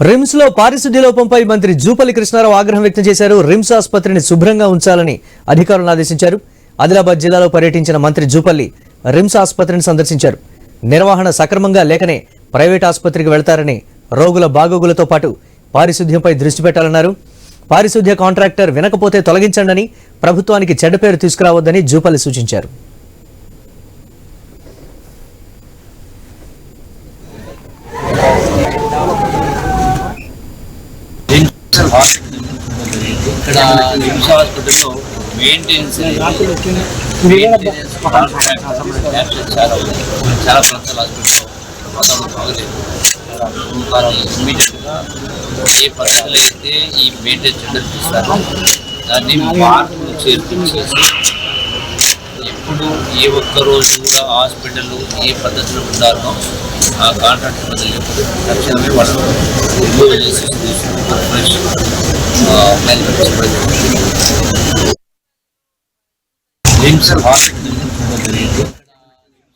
RIMS లో పారిశుద్ధ్య లోపంపై మంత్రి జూపల్లి కృష్ణారావు ఆగ్రహం వ్యక్తం చేశారు. రిమ్స్ ఆసుపత్రిని శుభ్రంగా ఉంచాలని అధికారులను ఆదేశించారు. ఆదిలాబాద్ జిల్లాలో పర్యటించిన మంత్రి జూపల్లి రిమ్స్ ఆసుపత్రిని సందర్శించారు. నిర్వహణ సక్రమంగా లేకనే ప్రైవేట్ ఆసుపత్రికి వెళ్తారని, రోగుల బాగోగులతో పాటు పారిశుద్ధ్యంపై దృష్టి పెట్టాలన్నారు. పారిశుద్ధ్య కాంట్రాక్టర్ వినకపోతే తొలగించండని, ప్రభుత్వానికి చెడ్డ పేరు తీసుకురావద్దని జూపల్లి సూచించారు. ఇక్కడ రిమ్స్ హాస్పిటల్లో మెయింటెనెన్స్ చాలా ప్రాంతాల హాస్పిటల్లో వాతావరణం బాగలేదు. ఇమ్మీడియట్గా ఏ పద్ధతులు అయితే ఈ మెయింటెనెన్స్ చెడ్డలు తీస్తారో దాన్ని మార్పులు చేర్పించేసి ఎప్పుడు ఏ ఒక్క రోజు కూడా హాస్పిటల్ ఏ పద్ధతిలో ఉండాలో ఆ కాంట్రాక్ట్ పద్ధతి తక్షణమే వాళ్ళు రిమూవ్ చేసి రిమ్స్ హాస్పిటల్